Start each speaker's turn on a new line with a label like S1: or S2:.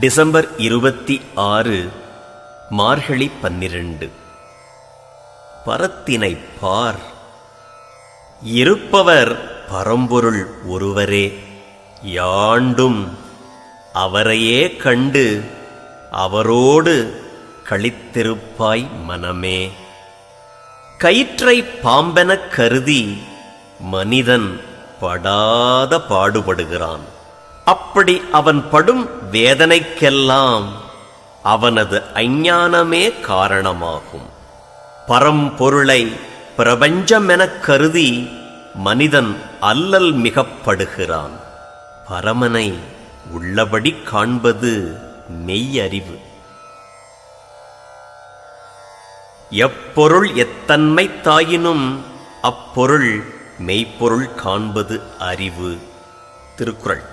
S1: December 26 மார்கழி 12. பரத்தினைப் பார், இருப்பவர் பரம்பொருள் ஒருவரே, யாண்டும் அவரையே கண்டு அவரோடு களித்திருப்பாய் மனமே. கயிற்றை பாம்பெனக் கருதி மனிதன் படாத பாடுபடுகிறான். அப்படி அவன் படும் வேதனைக்கெல்லாம் அவனது அஞ்ஞானமே காரணமாகும். பரம்பொருளை பிரபஞ்சமெனக் கருதி மனிதன் அல்லல் மிகப்படுகிறான். பரமனை உள்ளபடி காண்பது மெய்யறிவு. எப்பொருள் எத்தன்மை தாயினும் அப்பொருள் மெய்ப்பொருள் காண்பது அறிவு. திருக்குறள்.